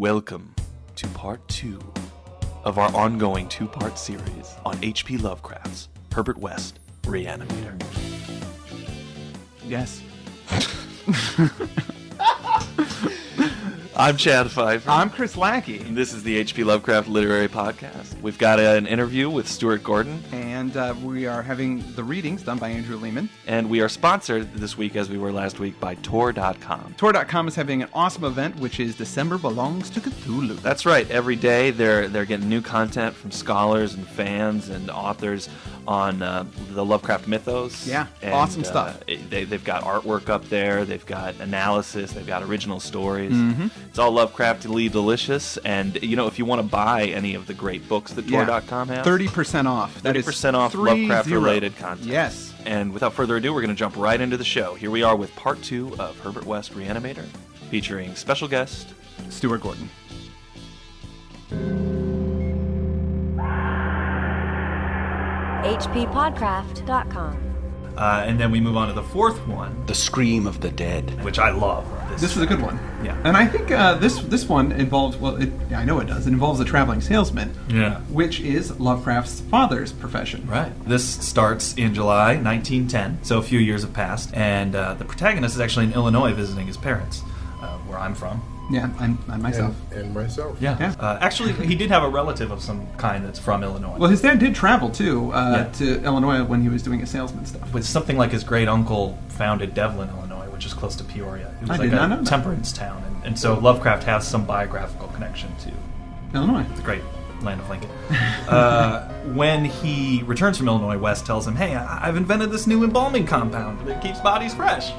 Welcome to part 2 of our ongoing 2-part series on H.P. Lovecraft's Herbert West, Reanimator. Yes. I'm Chad Pfeiffer. I'm Chris Lackey. And this is the H.P. Lovecraft Literary Podcast. We've got an interview with Stuart Gordon. And we are having the readings done by Andrew Lehman. And we are sponsored this week, as we were last week, by Tor.com. Tor.com is having an awesome event, which is December Belongs to Cthulhu. That's right. Every day they're getting new content from scholars and fans and authors on the Lovecraft mythos. Yeah, and, awesome stuff. They've got artwork up there. They've got analysis. They've got original stories. Mm-hmm. It's all Lovecraftily delicious. And, you know, if you want to buy any of the great books that Tor.com has, 30% off. That is 30% off Lovecraft-related content. Yes. And without further ado, we're going to jump right into the show. Here we are with part 2 of Herbert West Reanimator, featuring special guest Stuart Gordon. hppodcraft.com. And then we move on to the fourth one, The Scream of the Dead. which I love. This was a good one. Yeah. And I think this one involves, I know it does. It involves a traveling salesman. Yeah. Which is Lovecraft's father's profession. Right. This starts in July 1910, so a few years have passed, and the protagonist is actually in Illinois visiting his parents, where I'm from. Yeah, and myself. And myself. Yeah. Actually, he did have a relative of some kind that's from Illinois. Well, his dad did travel, too, Yeah. to Illinois when he was doing his salesman stuff. With something like his great-uncle founded Devlin, Illinois, which is close to Peoria. It was I like did not know a that. temperance town, and so Lovecraft has some biographical connection to Illinois. the great land of Lincoln. When he returns from Illinois, West tells him, "Hey, I've invented this new embalming compound that keeps bodies fresh."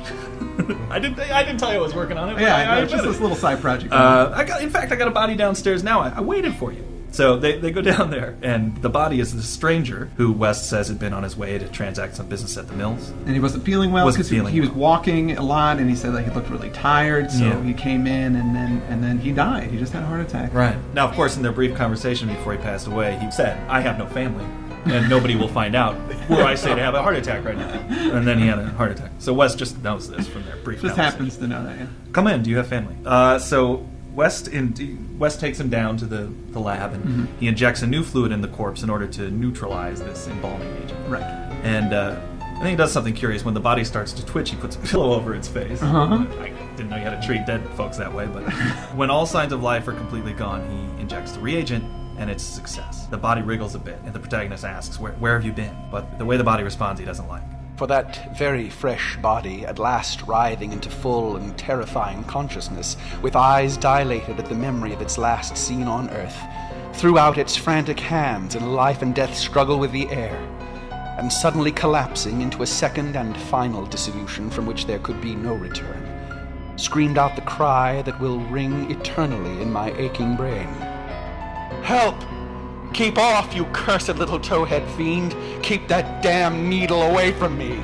I didn't tell you I was working on it. But Yeah, I it's just invented this it. little side project. I got a body downstairs now. I waited for you. So they go down there, and the body is this stranger who West says had been on his way to transact some business at the mills. And he wasn't feeling well Wasn't because feeling he was well. walking a lot, and he said that he looked really tired. So Yeah. he came in, and then he died. He just had a heart attack. Right. Now, of course, in their brief conversation before he passed away, he said, "I have no family, and nobody will find out where I say to have a heart attack right now." And then he had a heart attack. So West just knows this from their brief Just conversation. happens to know that. Yeah. Come in. Do you have family? So West takes him down to the lab, and he injects a new fluid in the corpse in order to neutralize this embalming agent. Right. And then he does something curious. When the body starts to twitch, he puts a pillow over its face. Uh-huh. I didn't know you had to treat dead folks that way, but when all signs of life are completely gone, he injects the reagent, and it's a success. The body wriggles a bit, and the protagonist asks, where have you been? But the way the body responds, he doesn't like. For that very fresh body, at last writhing into full and terrifying consciousness, with eyes dilated at the memory of its last scene on Earth, threw out its frantic hands in life and death struggle with the air, and suddenly collapsing into a second and final dissolution from which there could be no return, screamed out the cry that will ring eternally in my aching brain. Help! Keep off, you cursed little towhead fiend! Keep that damn needle away from me!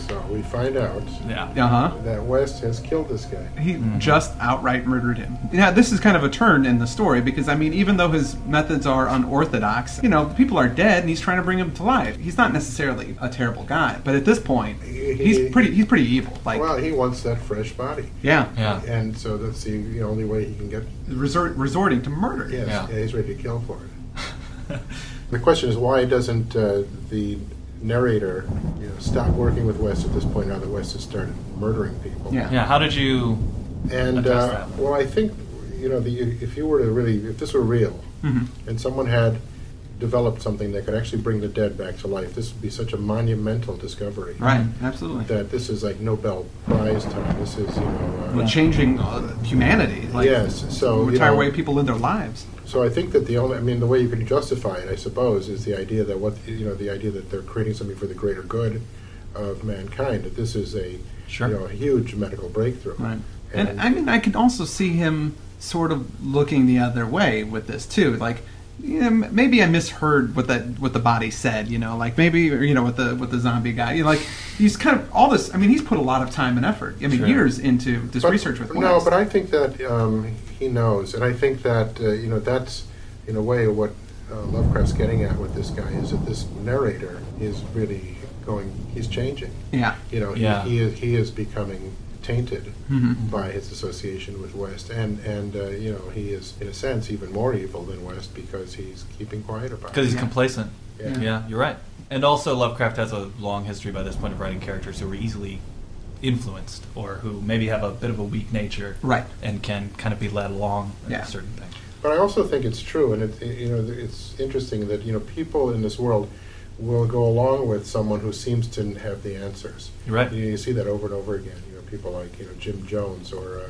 So we find out Yeah. Uh-huh. that West has killed this guy. He just outright murdered him. Yeah, this is kind of a turn in the story because, I mean, even though his methods are unorthodox, people are dead and he's trying to bring them to life. He's not necessarily a terrible guy, but at this point, he's pretty evil. Like, Well, he wants that fresh body. yeah, Yeah. And so that's the only way he can get. resorting to murder. Yes, Yeah. he's ready to kill for it. The question is, why doesn't the narrator stop working with West at this point now that West has started murdering people? Yeah. Yeah, how did you... And address that? well, I think if this were real, and someone had developed something that could actually bring the dead back to life, this would be such a monumental discovery. Right, absolutely. That this is like Nobel Prize time. This is Well, changing humanity. Like, yes. So the entire way people live their lives. So I think that the way you can justify it, I suppose, is the idea that the idea that they're creating something for the greater good of mankind. That this is a Sure. a huge medical breakthrough. Right. And I mean, I could also see him sort of looking the other way with this too. Like, maybe I misheard what the body said. Like maybe with the zombie guy. Like he's kind of all this. I mean, he's put a lot of time and effort. I mean, Sure. years into this research with No, West. but I think that he knows, and I think that that's in a way what Lovecraft's getting at with this guy is that this narrator is really he's changing. Yeah. He is becoming tainted by his association with West, and he is in a sense even more evil than West because he's keeping quiet about it. Because he's complacent. Yeah. You're right. And also, Lovecraft has a long history by this point of writing characters who are easily influenced or who maybe have a bit of a weak nature, right, and can kind of be led along in certain things. But I also think it's true, and it's interesting that people in this world will go along with someone who seems to have the answers. You're right. You see that over and over again. People like Jim Jones, or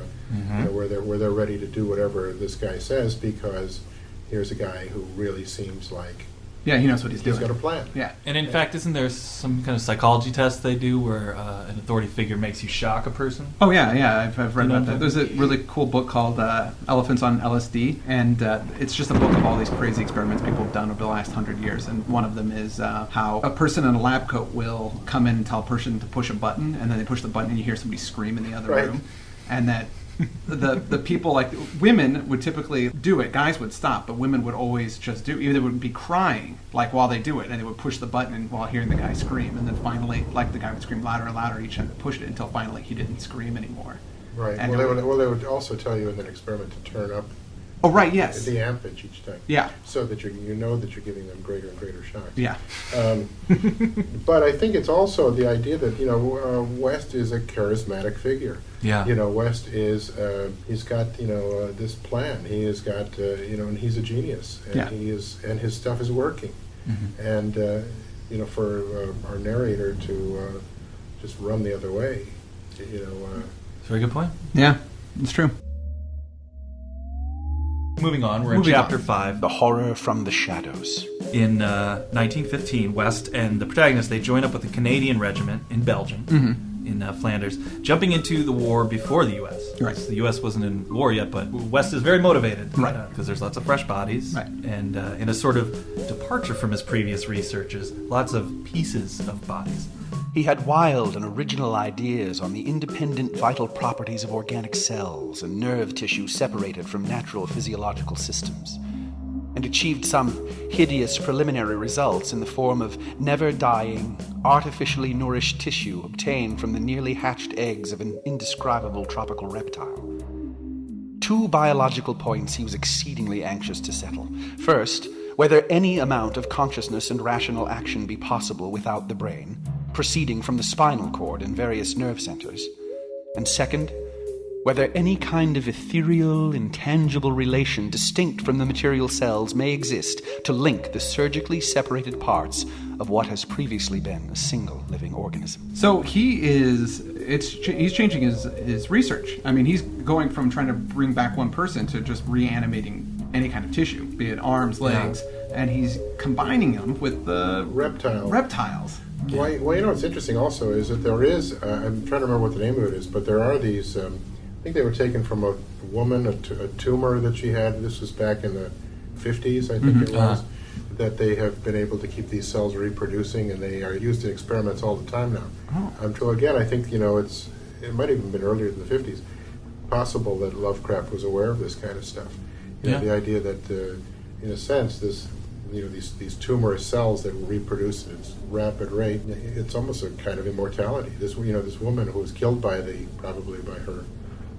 where they're ready to do whatever this guy says because here's a guy who really seems like he knows what he's doing. He's got a plan. Yeah. And in fact, isn't there some kind of psychology test they do where an authority figure makes you shock a person? Oh, yeah. I've read about that. There's a really cool book called Elephants on LSD, and it's just a book of all these crazy experiments people have done over the last 100 years. And one of them is how a person in a lab coat will come in and tell a person to push a button, and then they push the button and you hear somebody scream in the other room. And that the people, like women would typically do it, guys would stop, but women would always just do it. Either they would be crying like while they do it, and they would push the button and while hearing the guy scream, and then finally, like the guy would scream louder and louder each time they pushed it until finally he didn't scream anymore. Right. And They would also tell you in that experiment to turn up. Oh, right. Yes. The ampage each time. Yeah. So that you know that you're giving them greater and greater shocks. Yeah. But I think it's also the idea that West is a charismatic figure. Yeah. West is he's got this plan. He has got and he's a genius. And and his stuff is working. And for our narrator to just run the other way, That's a very good point. Yeah, it's true. Moving on, we're in Chapter 5. The Horror from the Shadows. In 1915, West and the protagonist, they join up with a Canadian regiment in Belgium, in Flanders, jumping into the war before the U.S. Right. The U.S. wasn't in war yet, but West is very motivated. Right. Because there's lots of fresh bodies. Right. And in a sort of departure from his previous researches, lots of pieces of bodies. He had wild and original ideas on the independent vital properties of organic cells and nerve tissue separated from natural physiological systems, and achieved some hideous preliminary results in the form of never-dying, artificially nourished tissue obtained from the nearly hatched eggs of an indescribable tropical reptile. 2 biological points he was exceedingly anxious to settle. First, whether any amount of consciousness and rational action be possible without the brain, proceeding from the spinal cord and various nerve centers. And second, whether any kind of ethereal, intangible relation distinct from the material cells may exist to link the surgically separated parts of what has previously been a single living organism. So he's changing his research. I mean, he's going from trying to bring back one person to just reanimating any kind of tissue, be it arms, legs, and he's combining them with the reptiles. Well, what's interesting also is that there is, I'm trying to remember what the name of it is, but there are these, I think they were taken from a woman, a tumor that she had. This was back in the 50s, I think it was, that they have been able to keep these cells reproducing, and they are used in experiments all the time now. So again, I think, it might have even been earlier than the 50s, possible that Lovecraft was aware of this kind of stuff. The idea that, in a sense, these tumorous cells that will reproduce at its rapid rate, it's almost a kind of immortality. This woman who was killed probably by her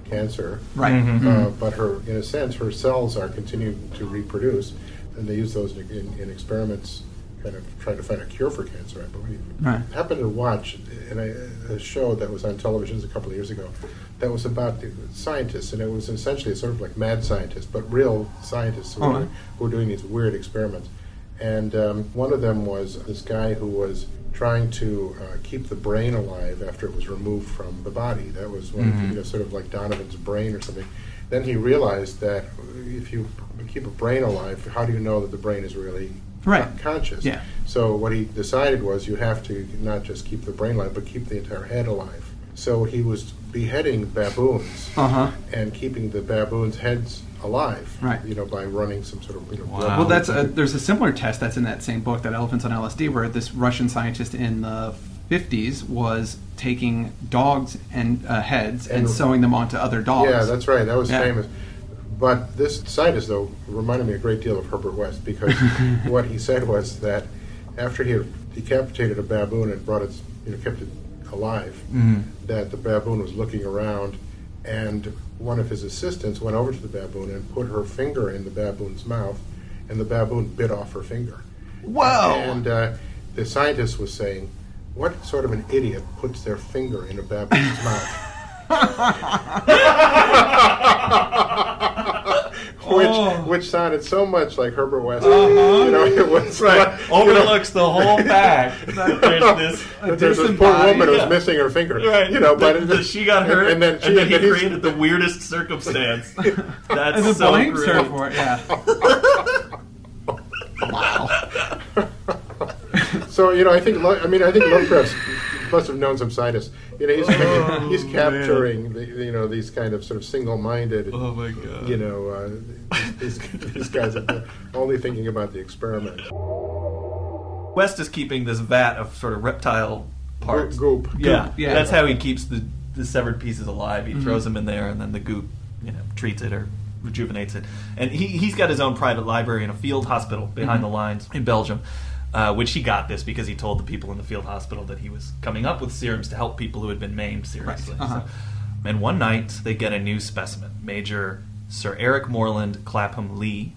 cancer, right? But in a sense, her cells are continuing to reproduce, and they use those in experiments, kind of trying to find a cure for cancer, I believe. Right. I happened to watch a show that was on television a couple of years ago that was about scientists, and it was essentially sort of like mad scientists, but real scientists who were doing these weird experiments. And one of them was this guy who was trying to keep the brain alive after it was removed from the body. That was one of sort of like Donovan's brain or something. Then he realized that if you keep a brain alive, how do you know that the brain is really conscious? Yeah. So what he decided was you have to not just keep the brain alive, but keep the entire head alive. So he was beheading baboons and keeping the baboons' heads alive, by running some sort of blood. Well, there's a similar test that's in that same book, that Elephants on LSD, where this Russian scientist in the 50s was taking dogs' and heads and sewing them onto other dogs. Yeah, that's right. That was famous. But this scientist, though, reminded me a great deal of Herbert West, because what he said was that after he had decapitated a baboon and brought kept it alive, that the baboon was looking around, and one of his assistants went over to the baboon and put her finger in the baboon's mouth, and the baboon bit off her finger. Whoa! And the scientist was saying, what sort of an idiot puts their finger in a baboon's mouth? Which sounded so much like Herbert West. It was overlooks the whole fact that there's this poor woman who's missing her finger. Right. But she got hurt, and then he created the weirdest circumstance. That's and so blames great. her for it. Yeah. Wow. So I think Lovecraft must have known some scientists. He's capturing these kind of sort of single-minded. Oh my God. These guys are only thinking about the experiment. West is keeping this vat of sort of reptile parts. Goop. Yeah. Yeah. That's how he keeps the severed pieces alive. He throws them in there, and then the goop, treats it or rejuvenates it. And he's got his own private library in a field hospital behind the lines in Belgium. Which he got this because he told the people in the field hospital that he was coming up with serums to help people who had been maimed seriously. Right. So, and one night they get a new specimen, Major Sir Eric Moreland Clapham Lee.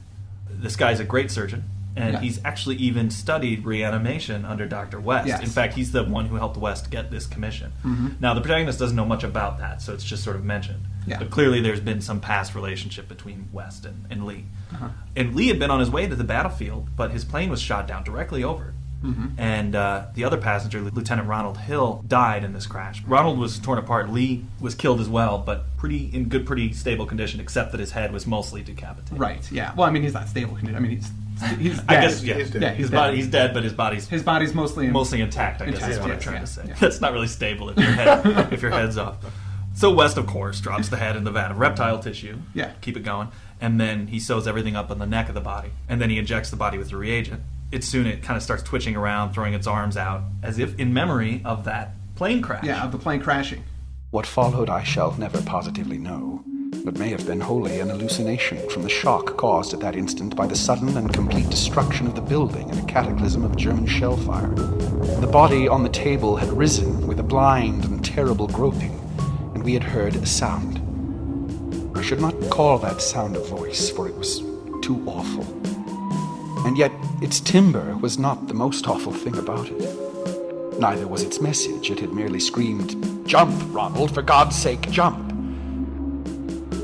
This guy's a great surgeon, and he's actually even studied reanimation under Dr. West. Yes. In fact, he's the one who helped West get this commission. Now, the protagonist doesn't know much about that, so it's just sort of mentioned. Yeah. But clearly there's been some past relationship between West and Lee. And Lee had been on his way to the battlefield, but his plane was shot down directly over it. And the other passenger, Lieutenant Ronald Hill, died in this crash. Ronald was torn apart. Lee was killed as well, but pretty stable condition, except that his head was mostly decapitated. Right. Yeah. Well, I mean, he's not stable condition. I mean, he's dead. I guess, yeah. He's dead. Yeah, His body, he's dead, but his body's mostly intact, I guess is what I'm trying to say. Yeah. That's not really stable if your head's off. So West, of course, drops the head in the vat of reptile tissue. Yeah. Keep it going. And then he sews everything up on the neck of the body. And then he injects the body with the reagent. It kind of starts twitching around, throwing its arms out, as if in memory of that plane crash. Yeah, of the plane crashing. What followed I shall never positively know, but may have been wholly an hallucination from the shock caused at that instant by the sudden and complete destruction of the building in a cataclysm of German shell fire. The body on the table had risen with a blind and terrible groping, and we had heard a sound. I should not call that sound a voice, for it was too awful. And yet its timbre was not the most awful thing about it. Neither was its message. It had merely screamed, "Jump, Ronald, for God's sake, jump!"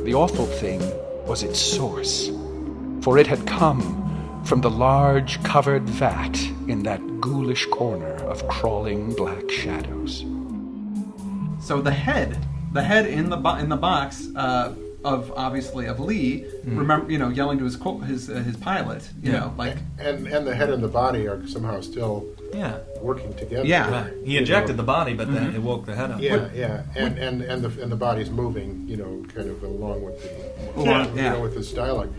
The awful thing was its source, for it had come from the large covered vat in that ghoulish corner of crawling black shadows. So the head in the box of obviously of Lee, remember, yelling to his pilot, and the head and the body are somehow still working together. Yeah. Right. He injected the body, but then it woke the head up. Yeah, and the body's moving, kind of along with with this dialogue.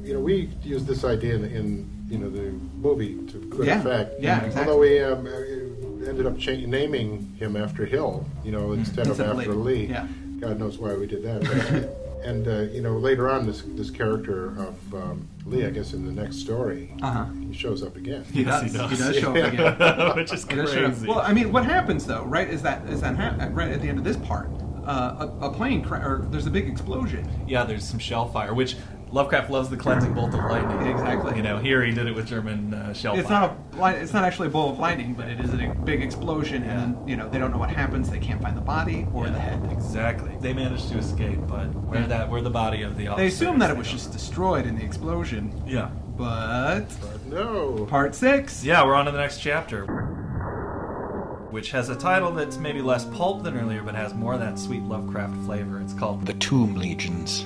We used this idea in the movie to good effect. Yeah, exactly. Although we ended up naming him after Hill, instead of after Lee. Yeah. God knows why we did that. But, and later on, this character of Lee, I guess in the next story, he shows up again. He does show up again, which is crazy. Well, I mean, what happens though, right? Is that right at the end of this part? A plane or there's a big explosion. Yeah, there's some shell fire, which Lovecraft loves the cleansing bolt of lightning. Exactly. Here he did it with German shell It's fire. it's not actually a bolt of lightning, but it is a big explosion, and they don't know what happens. They can't find the body or the head. Exactly. They managed to escape, but where the body of the officer? They assume that it was just destroyed in the explosion. Yeah. But no. Part 6. Yeah, we're on to the next chapter, which has a title that's maybe less pulp than earlier, but has more of that sweet Lovecraft flavor. It's called The Tomb Legions.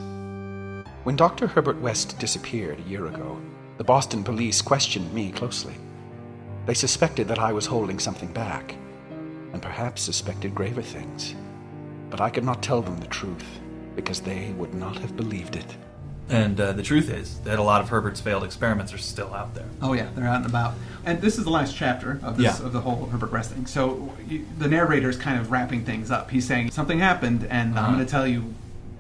When Dr. Herbert West disappeared a year ago, the Boston police questioned me closely. They suspected that I was holding something back, and perhaps suspected graver things. But I could not tell them the truth, because they would not have believed it. And the truth is that a lot of Herbert's failed experiments are still out there. Oh yeah, they're out and about. And this is the last chapter of this of the whole Herbert West thing. So the narrator's kind of wrapping things up. He's saying something happened, and I'm going to tell you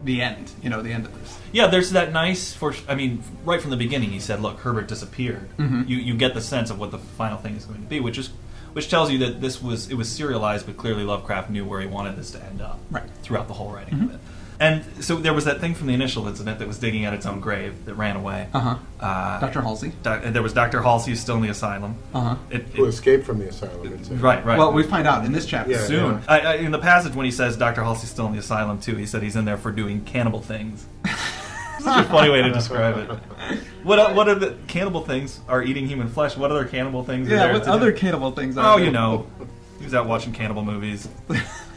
the end. The end of this. Yeah, there's that nice. Right from the beginning, he said, "Look, Herbert disappeared." You get the sense of what the final thing is going to be, which is which tells you that it was serialized, but clearly Lovecraft knew where he wanted this to end up throughout the whole writing of it. And so there was that thing from the initial incident that was digging at its own grave that ran away. Dr. Halsey. There was Dr. Halsey, who's still in the asylum. Who escaped from the asylum. Right. Well, we find out in this chapter soon. Yeah. In the passage when he says Dr. Halsey's still in the asylum too, he said he's in there for doing cannibal things. Such a funny way to describe it. What are the cannibal things? Are eating human flesh. What other cannibal things? Yeah, what other cannibal things are there? You know, he was out watching cannibal movies.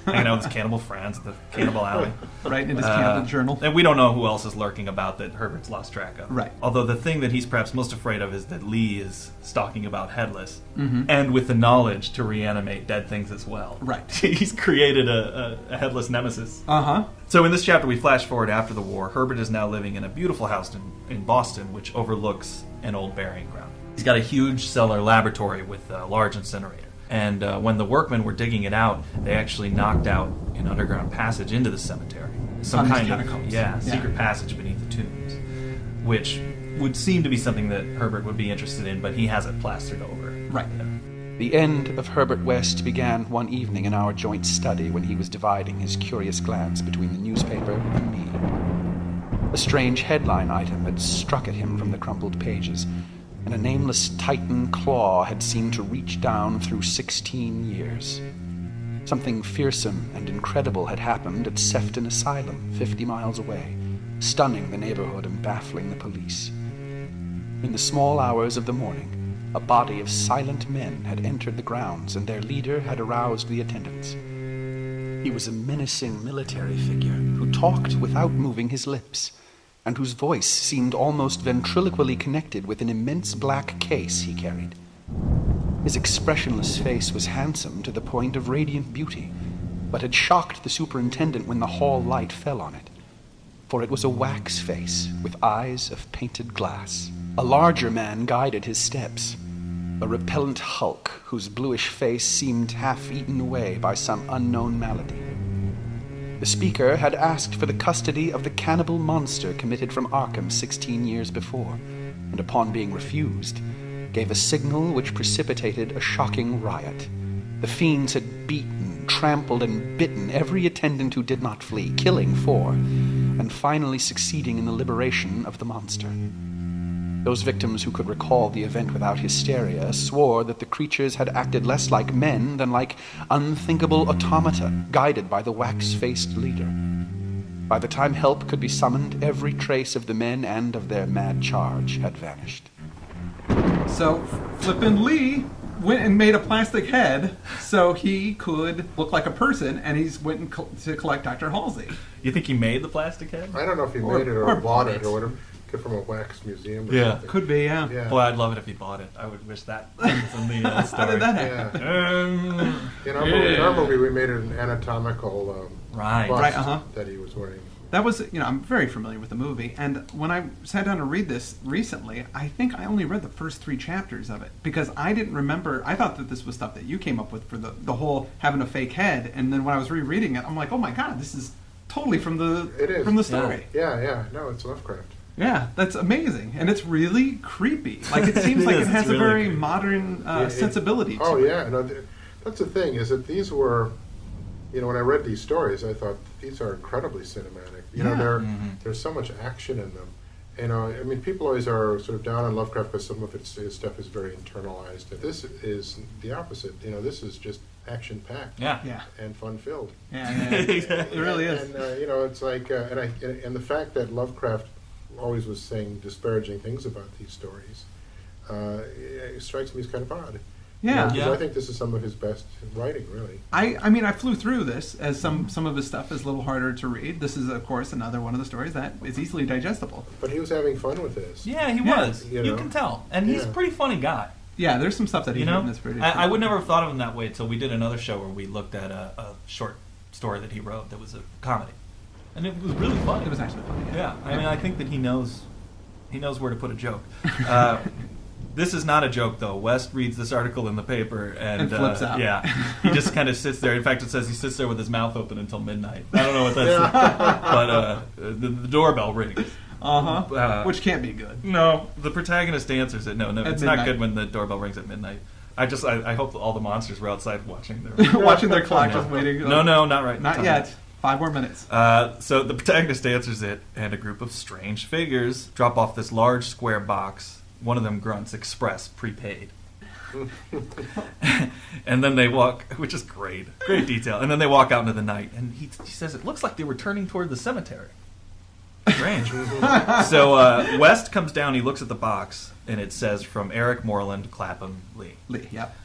Hanging out with his cannibal friends at the Cannibal Alley. Right, in his cannibal journal. And we don't know who else is lurking about that Herbert's lost track of. Right. Although the thing that he's perhaps most afraid of is that Lee is stalking about Headless, and with the knowledge to reanimate dead things as well. Right. He's created a Headless nemesis. So in this chapter, we flash forward after the war. Herbert is now living in a beautiful house in Boston, which overlooks an old burying ground. He's got a huge cellar laboratory with a large incinerator. And when the workmen were digging it out, they actually knocked out an underground passage into the cemetery. Some kind of secret passage beneath the tombs, which would seem to be something that Herbert would be interested in, but he has it plastered over. Right. The end of Herbert West began one evening in our joint study when he was dividing his curious glance between the newspaper and me. A strange headline item had struck at him from the crumpled pages, and a nameless Titan claw had seemed to reach down through 16 years. Something fearsome and incredible had happened at Sefton Asylum, 50 miles away, stunning the neighborhood and baffling the police. In the small hours of the morning, a body of silent men had entered the grounds, and their leader had aroused the attendants. He was a menacing military figure who talked without moving his lips, and whose voice seemed almost ventriloquially connected with an immense black case he carried. His expressionless face was handsome to the point of radiant beauty, but had shocked the superintendent when the hall light fell on it. For it was a wax face with eyes of painted glass. A larger man guided his steps, a repellent hulk whose bluish face seemed half eaten away by some unknown malady. The speaker had asked for the custody of the cannibal monster committed from Arkham 16 years before, and upon being refused, gave a signal which precipitated a shocking riot. The fiends had beaten, trampled, and bitten every attendant who did not flee, killing 4, and finally succeeding in the liberation of the monster. Those victims who could recall the event without hysteria swore that the creatures had acted less like men than like unthinkable automata, guided by the wax-faced leader. By the time help could be summoned, every trace of the men and of their mad charge had vanished. So, Flippin' Lee went and made a plastic head so he could look like a person, and he's went to collect Dr. Halsey. You think he made the plastic head? I don't know if he made it or bought it or whatever. From a wax museum or something. Could be, yeah. Boy, I'd love it if he bought it. I would wish that was in the story. How did that happen? In our movie, we made it an anatomical bust that he was wearing. That was, I'm very familiar with the movie, and when I sat down to read this recently, I think I only read the first 3 chapters of it, because I didn't remember, I thought that this was stuff that you came up with for the whole having a fake head, and then when I was rereading it, I'm like, oh my god, this is totally from the story. Yeah. No, it's Lovecraft. Yeah, that's amazing, and it's really creepy. Like it seems like it has a very modern sensibility to it. Oh yeah, no, that's the thing is that these were, when I read these stories, I thought these are incredibly cinematic. There's so much action in them. People always are sort of down on Lovecraft because some of his stuff is very internalized. This is the opposite. This is just action-packed. And fun-filled. Yeah, it really is. And it's like, and the fact that Lovecraft always was saying disparaging things about these stories, it strikes me as kind of odd. I think this is some of his best writing, really. I flew through this, as some of his stuff is a little harder to read. This is, of course, another one of the stories that is easily digestible. But he was having fun with this. Yeah, he was. You can tell. And he's a pretty funny guy. Yeah, there's some stuff that he's written that's pretty funny. I would never have thought of him that way until we did another show where we looked at a short story that he wrote that was a comedy. And it was really funny. It was actually funny. Yeah. I think that he knows where to put a joke. This is not a joke, though. West reads this article in the paper and flips out. Yeah, he just kind of sits there. In fact, it says he sits there with his mouth open until midnight. I don't know what that's but the doorbell rings. Which can't be good. No, the protagonist answers it. No, it's midnight. not good when the doorbell rings at midnight. I hope all the monsters were outside watching their Watching their clock, just waiting. No, not right. Not yet. 5 more minutes. So the protagonist answers it, and a group of strange figures drop off this large square box. One of them grunts, "Express, prepaid." And then they walk, which is great detail. And then they walk out into the night, and he says it looks like they were turning toward the cemetery. Strange. So West comes down, he looks at the box, and it says from Eric Moreland, Clapham, Lee. Yep.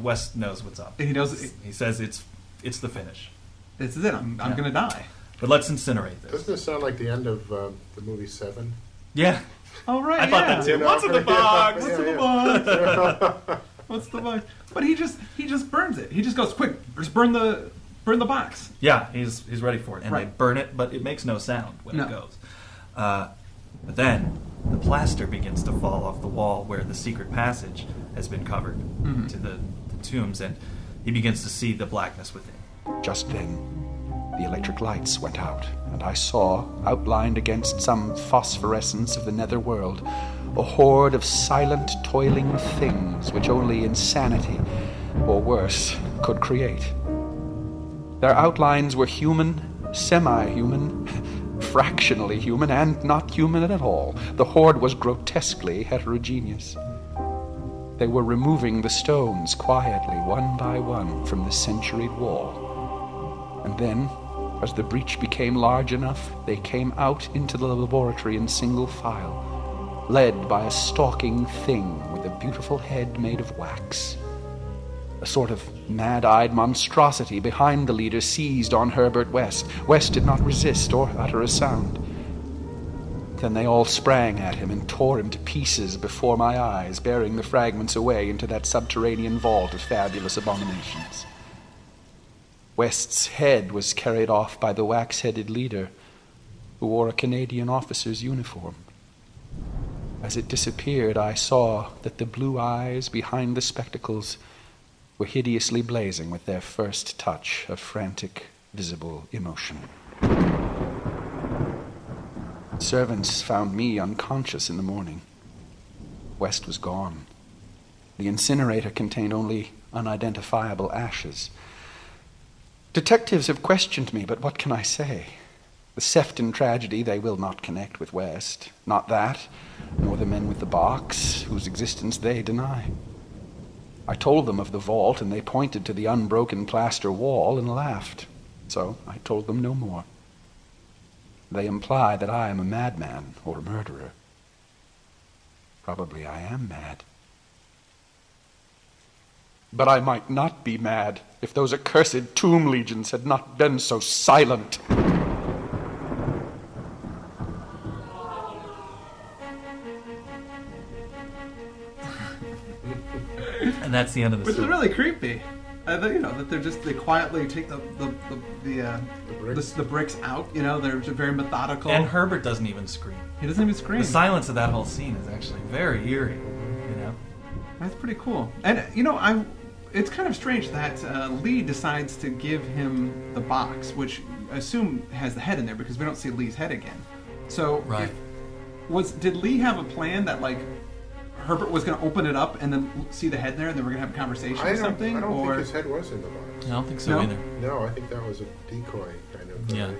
West knows what's up. He knows. He says it's the finish. This is it. I'm going to die. But let's incinerate this. Doesn't this sound like the end of the movie Seven? Yeah. Oh, right. I thought that too. What's in the box? What's in the box? What's the box? But he just burns it. He just goes, quick, just burn the box. Yeah, he's ready for it. And Right. they burn it, but it makes no sound when No. it goes. But then the plaster begins to fall off the wall where the secret passage has been covered to the tombs, and he begins to see the blackness within. Just then, the electric lights went out, and I saw, outlined against some phosphorescence of the nether world, a horde of silent, toiling things which only insanity, or worse, could create. Their outlines were human, semi-human, fractionally human, and not human at all. The horde was grotesquely heterogeneous. They were removing the stones quietly, one by one, from the centuried wall. And then, as the breach became large enough, they came out into the laboratory in single file, led by a stalking thing with a beautiful head made of wax. A sort of mad-eyed monstrosity behind the leader seized on Herbert West. West did not resist or utter a sound. Then they all sprang at him and tore him to pieces before my eyes, bearing the fragments away into that subterranean vault of fabulous abominations. West's head was carried off by the wax-headed leader, who wore a Canadian officer's uniform. As it disappeared, I saw that the blue eyes behind the spectacles were hideously blazing with their first touch of frantic, visible emotion. Servants found me unconscious in the morning. West was gone. The incinerator contained only unidentifiable ashes. Detectives have questioned me, but what can I say? The Sefton tragedy they will not connect with West. Not that, nor the men with the box, whose existence they deny. I told them of the vault, and they pointed to the unbroken plaster wall and laughed. So I told them no more. They imply that I am a madman or a murderer. Probably I am mad. But I might not be mad if those accursed tomb legions had not been so silent. And that's the end of the Which is story. really creepy. That they quietly take the bricks out. They're very methodical. And Herbert doesn't even scream. He doesn't even scream. The silence of that whole scene is actually very eerie. That's pretty cool. And it's kind of strange that Lee decides to give him the box, which I assume has the head in there because we don't see Lee's head again. So, Right. Did Lee have a plan that Herbert was going to open it up and then see the head there, and then we're going to have a conversation or something? I don't think his head was in the box. I don't think so No? either. No, I think that was a decoy kind of. Yeah.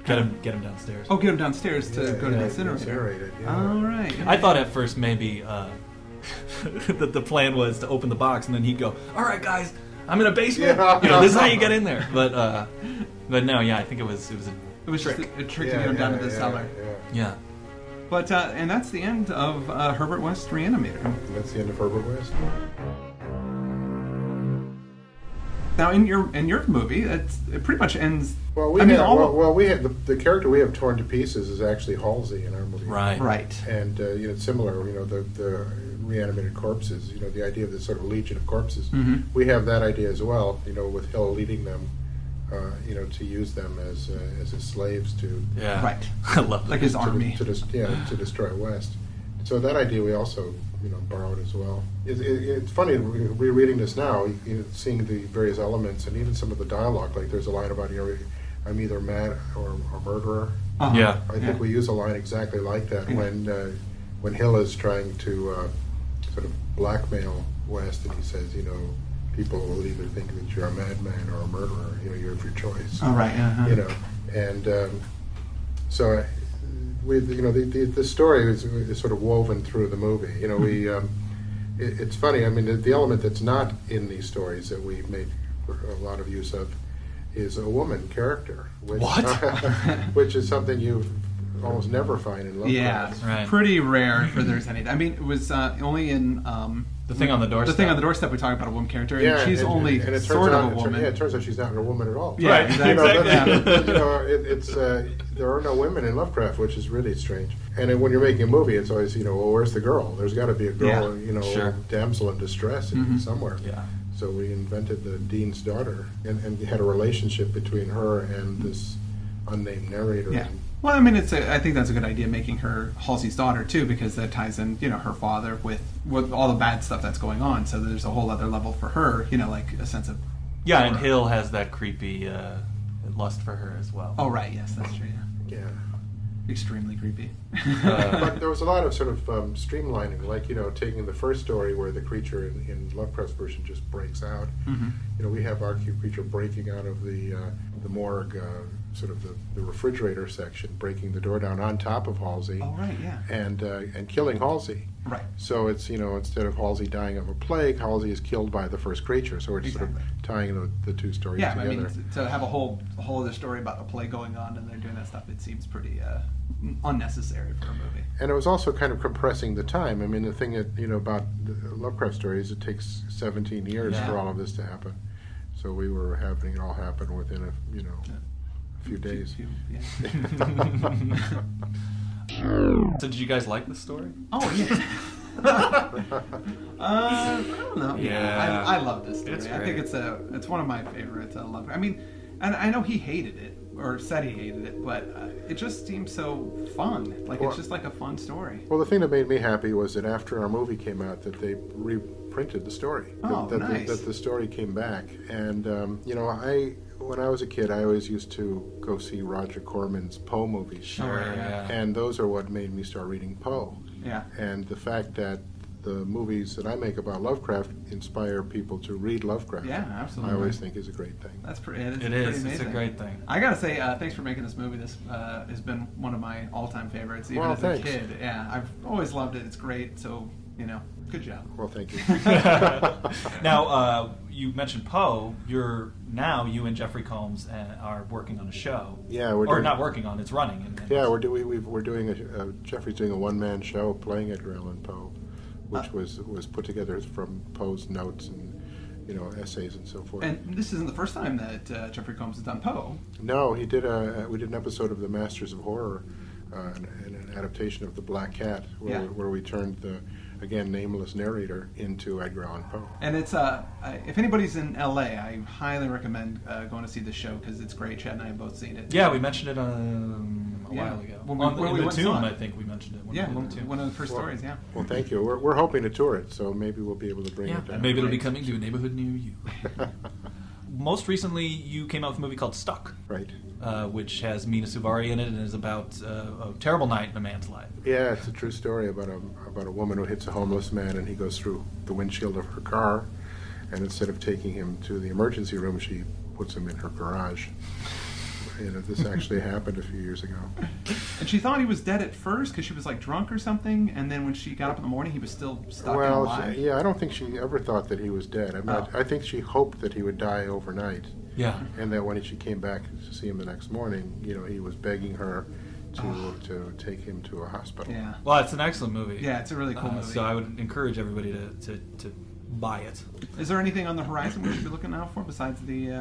Get him downstairs. Oh, get him downstairs to go to the incinerator. Incinerated, yeah. All right. I thought at first maybe that the plan was to open the box and then he'd go, "All right, guys, I'm in a basement. Yeah. This is how you get in there." But no, yeah, I think it was It was trick. just a trick to get him down to the cellar. Yeah. But and that's the end of Herbert West Reanimator. That's the end of Herbert West. Now, in your movie, it pretty much ends. Well, we had the character we have torn to pieces is actually Halsey in our movie. Right. And it's similar. The reanimated corpses. The idea of this sort of legion of corpses. Mm-hmm. We have that idea as well. With Hill leading them. To use them as his slaves to Yeah. Right. I love that. Like his army. to destroy West. So that idea we also borrowed as well. It's funny rereading this now, seeing the various elements and even some of the dialogue. Like there's a line about I'm either mad or a murderer. Uh-huh. Yeah. I think we use a line exactly like that when Hill is trying to sort of blackmail West, and he says, people will either think that you're a madman or a murderer. You have your choice. Oh, right. Uh-huh. And so the story is sort of woven through the movie. It's funny. I mean, the element that's not in these stories that we made a lot of use of is a woman character, which is something you almost never find in Lovecraft. Yeah, Right. pretty rare if there's anything. I mean, it was only in The Thing on the Doorstep. The Thing on the Doorstep. We talk about a woman character, and she's only and it sort of out, a woman. It turns out she's not a woman at all. Yeah, Right, exactly. There are no women in Lovecraft, which is really strange. And then when you're making a movie, it's always, well, where's the girl? There's got to be a girl, Sure. damsel in distress somewhere. Yeah. So we invented the dean's daughter, and had a relationship between her and this unnamed narrator. Yeah. Well, I mean, I think that's a good idea, making her Halsey's daughter too, because that ties in, her father with all the bad stuff that's going on. So there's a whole other level for her, like a sense of. Yeah, and Hill has that creepy lust for her as well. Oh right, yes, that's true. Yeah. Yeah. Extremely creepy. But there was a lot of sort of streamlining, like, taking the first story where the creature in Lovecraft's version just breaks out. Mm-hmm. We have our creature breaking out of the morgue, sort of the refrigerator section, breaking the door down on top of Halsey. Oh right, yeah. And killing Halsey. Right. So it's, instead of Halsey dying of a plague, Halsey is killed by the first creature. So we're just sort of tying the two stories Yeah, together. I mean, to have a whole other story about a play going on and they're doing that stuff, it seems pretty unnecessary for a movie. And it was also kind of compressing the time. I mean, the thing that, about the Lovecraft stories, it takes 17 years for all of this to happen. So we were having it all happen within a few days. So did you guys like the story? Oh, yeah. I don't know. Yeah. I love this story. It's I think it's one of my favorites. I love it. I mean, and I know he hated it, or said he hated it, but it just seems so fun. Like, it's just like a fun story. Well, the thing that made me happy was that after our movie came out, that they reprinted the story. Oh, that the story came back. And, when I was a kid, I always used to go see Roger Corman's Poe movies. Sure, yeah. And those are what made me start reading Poe. Yeah. And the fact that the movies that I make about Lovecraft inspire people to read Lovecraft, Yeah, absolutely. I always think is a great thing. That's It pretty is. amazing. It's a great thing. I gotta say, thanks for making this movie. This has been one of my all-time favorites, even Well, as thanks. a kid. Yeah, I've always loved it. It's great. So, good job. Well, thank you. Now, you mentioned Poe. You and Jeffrey Combs are working on a show. Yeah, or not working on. It's running. Yeah, we're doing Jeffrey's doing a one-man show playing Edgar Allan Poe, which was put together from Poe's notes and essays and so forth. And this isn't the first time that Jeffrey Combs has done Poe. No, we did an episode of The Masters of Horror, an adaptation of The Black Cat, where we turned the again nameless narrator into Edgar Allan Poe. And it's if anybody's in LA, I highly recommend going to see this show because it's great. Chad and I have both seen it. Yeah, we mentioned it a while ago. When On we the went Tomb, saw it. I think we mentioned it. One of the first stories. Yeah. Well, thank you. We're hoping to tour it, so maybe we'll be able to bring it down. And maybe it'll be coming to a neighborhood near you. Most recently, you came out with a movie called Stuck, Right. which has Mina Suvari in it and is about a terrible night in a man's life. Yeah, it's a true story about a woman who hits a homeless man, and he goes through the windshield of her car, and instead of taking him to the emergency room, she puts him in her garage. This actually happened a few years ago. And she thought he was dead at first because she was like drunk or something, and then when she got up in the morning, he was still stuck and alive. I don't think she ever thought that he was dead. I mean, I think she hoped that he would die overnight. Yeah. And that when she came back to see him the next morning, he was begging her to take him to a hospital. Yeah. Well, it's an excellent movie. Yeah, it's a really cool movie. So I would encourage everybody to buy it. Is there anything on the horizon we should be looking out for besides the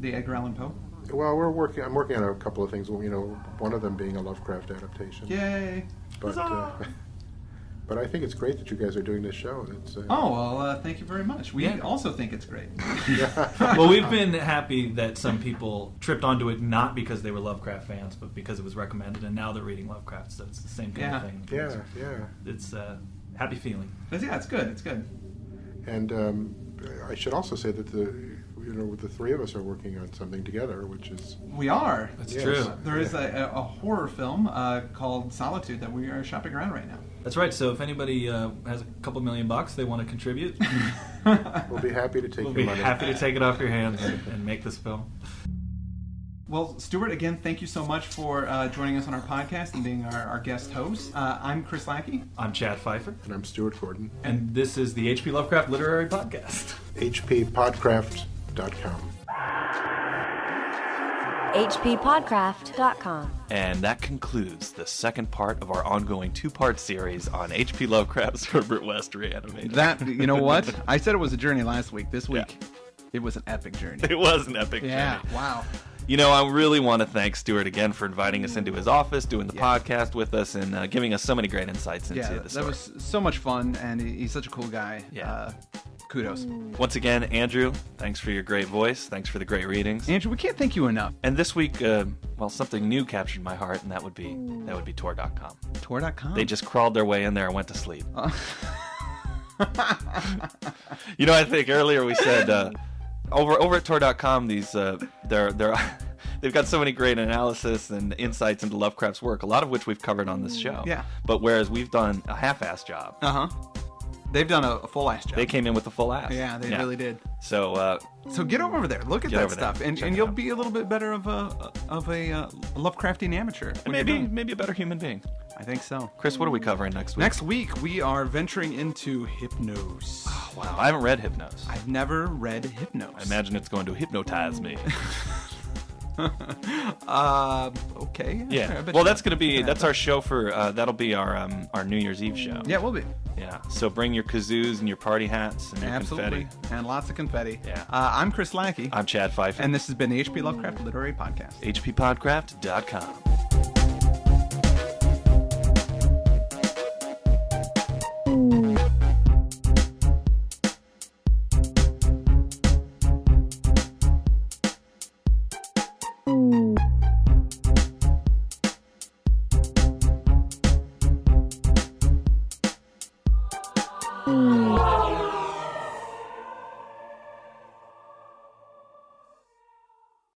Edgar Allan Poe? Well, I'm working on a couple of things. One of them being a Lovecraft adaptation. Yay! But I think it's great that you guys are doing this show. It's, thank you very much. We also think it's great. Well, we've been happy that some people tripped onto it not because they were Lovecraft fans, but because it was recommended, and now they're reading Lovecraft, so it's the same kind of thing. Yeah. It's a happy feeling. But yeah, it's good. It's good. And I should also say that the three of us are working on something together, which is We are. That's Yes. true. There is a horror film called Solitude that we are shopping around right now. That's right. So if anybody has a couple $1,000,000 they want to contribute, we'll be happy to take we'll your be money. happy to take it off your hands and make this film. Well, Stuart, again, thank you so much for joining us on our podcast and being our guest host. I'm Chris Lackey. I'm Chad Pfeiffer, And I'm Stuart Gordon. and this is the H.P. Lovecraft Literary Podcast. hppodcraft.com. hppodcraft.com. And that concludes the second part of our ongoing two-part series on H.P. Lovecraft's Herbert West Reanimator. That, you know what? I said it was a journey last week. This week, it was an epic journey. It was an epic Yeah, journey. wow. You know, I really want to thank Stuart again for inviting us into his office, doing the Yeah. podcast with us, and giving us so many great insights into Yeah, the that story. was so much fun, and he's such a cool guy. Yeah. Kudos. Once again, Andrew, thanks for your great voice. Thanks for the great readings. Andrew, we can't thank you enough. And this week, well, something new captured my heart, and that would be Tor.com. Tor.com. They just crawled their way in there and went to sleep. You know, I think earlier we said over at Tor.com, these they've got so many great analysis and insights into Lovecraft's work, a lot of which we've covered on this show. Yeah. But whereas we've done a half-ass job, They've done a full-ass job. they came in with a full ass. Yeah, they really did. So So get over there, look at Get that over there. stuff, and Check it you'll out. be a little bit better of a Lovecraftian amateur. when you're done. maybe a better human being. I think so. Chris, what are we covering next week? Next week we are venturing into Hypnos. Wow, I haven't read Hypnos. I've never read Hypnos. I imagine it's going to hypnotize me. Okay. Yeah. I bet Well, you- that's going to be that's our show for that'll be our New Year's Eve show. Yeah, we'll be. Yeah. So bring your kazoos and your party hats and your Absolutely. confetti. And lots of confetti. Yeah. I'm Chris Lackey. I'm Chad Pfeiffer. And this has been the HP Lovecraft Literary Podcast. hppodcraft.com. Ooh.